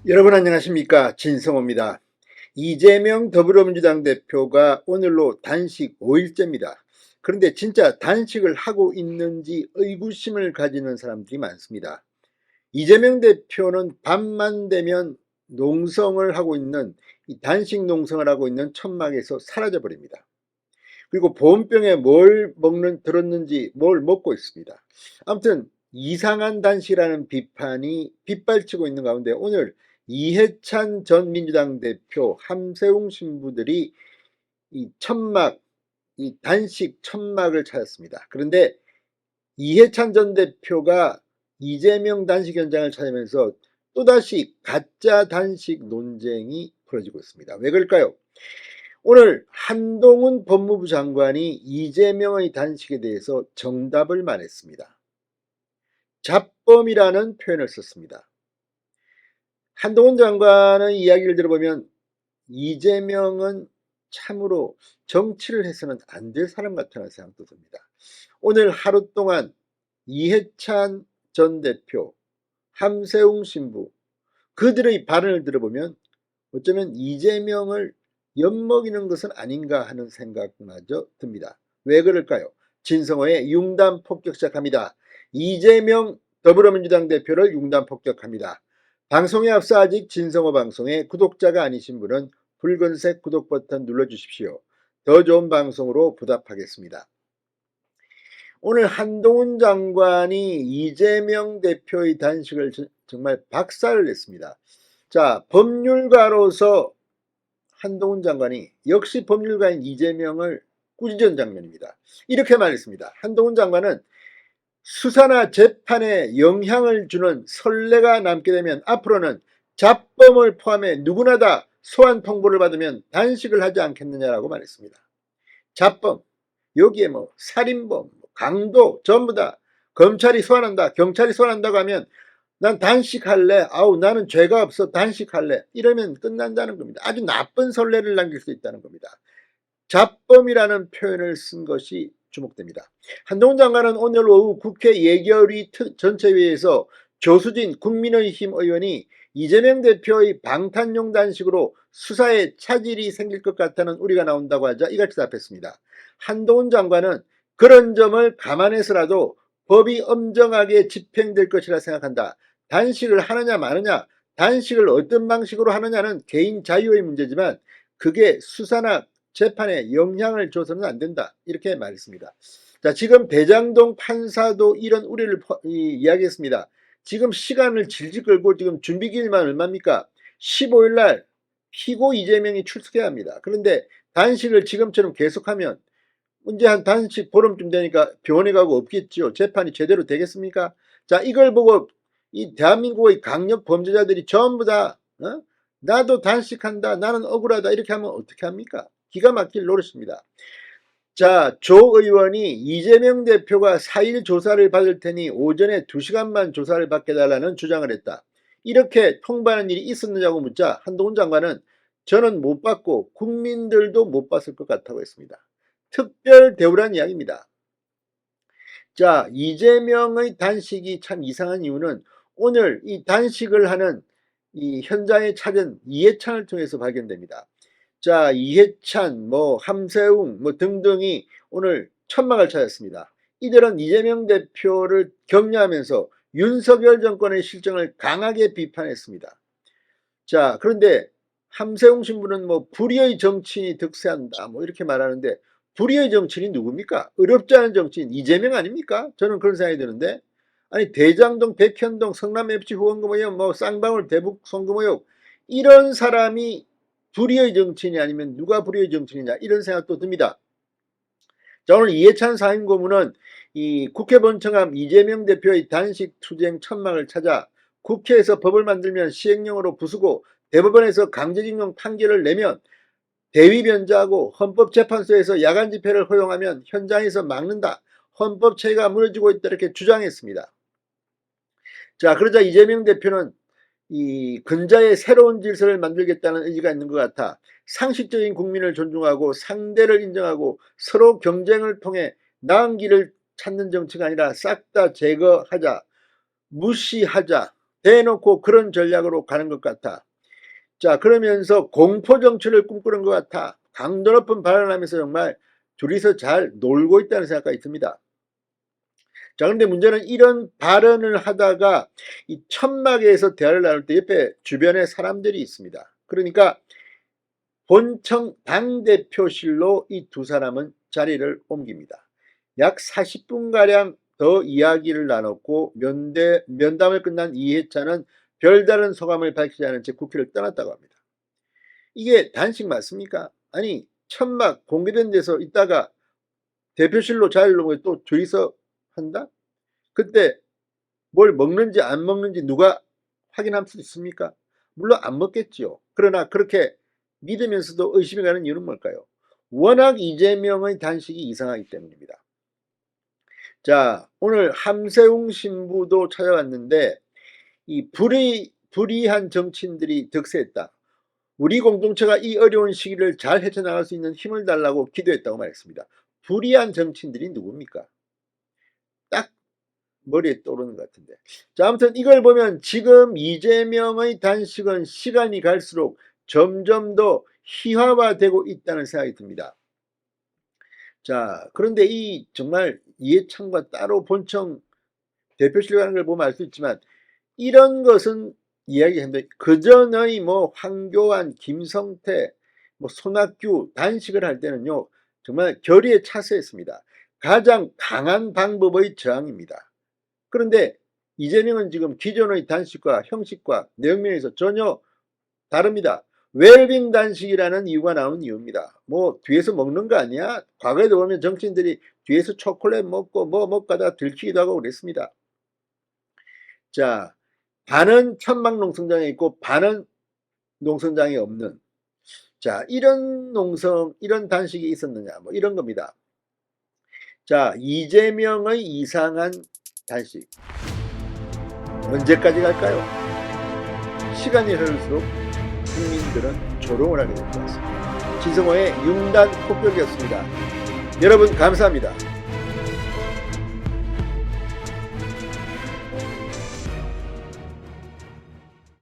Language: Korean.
여러분 안녕하십니까, 진성호입니다. 이재명 더불어민주당 대표가 오늘로 단식 5일째입니다. 그런데 진짜 단식을 하고 있는지 의구심을 가지는 사람들이 많습니다. 이재명 대표는 밤만 되면 농성을 하고 있는, 이 단식 농성을 하고 있는 천막에서 사라져 버립니다. 그리고 보온병에 뭘 들었는지 뭘 먹고 있습니다. 아무튼 이상한 단식이라는 비판이 빗발치고 있는 가운데 오늘 이해찬 전 민주당 대표, 함세웅 신부들이 이 천막, 이 단식 천막을 찾았습니다. 그런데 이해찬 전 대표가 이재명 단식 현장을 찾으면서 또다시 가짜 단식 논쟁이 벌어지고 있습니다. 왜 그럴까요? 오늘 한동훈 법무부 장관이 이재명의 단식에 대해서 정답을 말했습니다. 잡범이라는 표현을 썼습니다. 한동훈 장관의 이야기를 들어보면 이재명은 참으로 정치를 해서는 안 될 사람 같다는 생각도 듭니다. 오늘 하루 동안 이해찬 전 대표, 함세웅 신부, 그들의 발언을 들어보면 어쩌면 이재명을 엿먹이는 것은 아닌가 하는 생각마저 듭니다. 왜 그럴까요? 진성호의 융단 폭격 시작합니다. 이재명 더불어민주당 대표를 융단 폭격합니다. 방송에 앞서 아직 진성호 방송의 구독자가 아니신 분은 붉은색 구독 버튼 눌러주십시오. 더 좋은 방송으로 보답하겠습니다. 오늘 한동훈 장관이 이재명 대표의 단식을 정말 박살을 냈습니다. 자, 법률가로서 한동훈 장관이 역시 법률가인 이재명을 꾸짖은 장면입니다. 이렇게 말했습니다. 한동훈 장관은 수사나 재판에 영향을 주는 선례가 남게 되면 앞으로는 잡범을 포함해 누구나 다 소환 통보를 받으면 단식을 하지 않겠느냐라고 말했습니다. 잡범, 여기에 뭐 살인범, 강도 전부 다 검찰이 소환한다, 경찰이 소환한다고 하면 난 단식할래, 아우 나는 죄가 없어 단식할래, 이러면 끝난다는 겁니다. 아주 나쁜 선례를 남길 수 있다는 겁니다. 잡범이라는 표현을 쓴 것이 주목됩니다. 한동훈 장관은 오늘 오후 국회 예결위 전체회의에서 조수진 국민의힘 의원이 이재명 대표의 방탄용 단식으로 수사에 차질이 생길 것 같다는 우려가 나온다고 하자 이같이 답했습니다. 한동훈 장관은 그런 점을 감안해서라도 법이 엄정하게 집행될 것이라 생각한다. 단식을 하느냐 마느냐, 단식을 어떤 방식으로 하느냐는 개인 자유의 문제지만 그게 수사나 재판에 영향을 줘서는 안 된다, 이렇게 말했습니다. 자, 지금 대장동 판사도 이런 우려를 이야기했습니다. 지금 시간을 질질 끌고 지금 준비 기일만 얼마입니까? 15일 날 피고 이재명이 출석해야 합니다. 그런데 단식을 지금처럼 계속하면 이제 한 단식 보름쯤 되니까 병원에 가고 없겠죠. 재판이 제대로 되겠습니까? 자, 이걸 보고 이 대한민국의 강력 범죄자들이 전부 다 나도 단식한다, 나는 억울하다, 이렇게 하면 어떻게 합니까? 기가 막힐 노릇입니다. 자, 조 의원이 이재명 대표가 4일 조사를 받을 테니 오전에 2시간만 조사를 받게 달라는 주장을 했다. 이렇게 통보하는 일이 있었느냐고 묻자 한동훈 장관은 저는 못 받고 국민들도 못 봤을 것 같다고 했습니다. 특별 대우란 이야기입니다. 자, 이재명의 단식이 참 이상한 이유는 오늘 이 단식을 하는 이 현장에 찾은 이해찬을 통해서 발견됩니다. 자, 이해찬, 함세웅, 등등이 오늘 천막을 찾았습니다. 이들은 이재명 대표를 격려하면서 윤석열 정권의 실정을 강하게 비판했습니다. 자, 그런데 함세웅 신부는 불의의 정치인이 득세한다, 이렇게 말하는데 불의의 정치인이 누굽니까? 어렵지 않은 정치인 이재명 아닙니까? 저는 그런 생각이 드는데, 아니 대장동, 백현동, 성남 FC 후원금 의혹, 쌍방울 대북 송금 의혹, 이런 사람이 불의의 정치인이 아니면 누가 불의의 정치인이냐, 이런 생각도 듭니다. 자, 오늘 이해찬 사임고문은 이 국회 본청함 이재명 대표의 단식 투쟁 천막을 찾아 국회에서 법을 만들면 시행령으로 부수고 대법원에서 강제징용 판결을 내면 대위 변제하고 헌법재판소에서 야간 집회를 허용하면 현장에서 막는다, 헌법 체계가 무너지고 있다, 이렇게 주장했습니다. 자, 그러자 이재명 대표는 이 근자의 새로운 질서를 만들겠다는 의지가 있는 것 같아 상식적인 국민을 존중하고 상대를 인정하고 서로 경쟁을 통해 나은 길을 찾는 정치가 아니라 싹 다 제거하자, 무시하자, 대놓고 그런 전략으로 가는 것 같아. 자, 그러면서 공포 정치를 꿈꾸는 것 같아. 강도 높은 발언을 하면서 정말 둘이서 잘 놀고 있다는 생각이 듭니다. 자, 그런데 문제는 이런 발언을 하다가 이 천막에서 대화를 나눌 때 옆에 주변에 사람들이 있습니다. 그러니까 본청 당대표실로 이 두 사람은 자리를 옮깁니다. 약 40분가량 더 이야기를 나눴고 면담을 끝난 이해찬은 별다른 소감을 밝히지 않은 채 국회를 떠났다고 합니다. 이게 단식 맞습니까? 아니, 천막 공개된 데서 있다가 대표실로 자리를 옮겨 또 둘이서 한다? 그때 뭘 먹는지 안 먹는지 누가 확인할 수 있습니까? 물론 안 먹겠지요. 그러나 그렇게 믿으면서도 의심이 가는 이유는 뭘까요? 워낙 이재명의 단식이 이상하기 때문입니다. 자, 오늘 함세웅 신부도 찾아왔는데 이 불의한 정치인들이 득세했다. 우리 공동체가 이 어려운 시기를 잘 헤쳐나갈 수 있는 힘을 달라고 기도했다고 말했습니다. 불의한 정치인들이 누굽니까? 딱 머리에 떠오르는 것 같은데. 자, 아무튼 이걸 보면 지금 이재명의 단식은 시간이 갈수록 점점 더 희화화되고 있다는 생각이 듭니다. 자, 그런데 이 정말 이해찬과 따로 본청 대표실 가는 걸 보면 알 수 있지만 이런 것은 이야기했는데 그 전의 뭐 황교안, 김성태, 뭐 손학규 단식을 할 때는요 정말 결의에 차서했습니다. 가장 강한 방법의 저항입니다. 그런데 이재명은 지금 기존의 단식과 형식과 내용면에서 전혀 다릅니다. 웰빙 단식이라는 이유가 나오는 이유입니다. 뭐 뒤에서 먹는 거 아니야? 과거에도 보면 정치인들이 뒤에서 초콜릿 먹고 뭐 먹다가 들키기도 하고 그랬습니다. 자, 반은 천막농성장에 있고 반은 농성장에 없는, 자, 이런 이런 단식이 있었느냐, 뭐 이런 겁니다. 자, 이재명의 이상한 단식 언제까지 갈까요? 시간이 흐를수록 국민들은 조롱을 하게 될 것 같습니다. 진성호의 융단 폭격이었습니다. 여러분 감사합니다.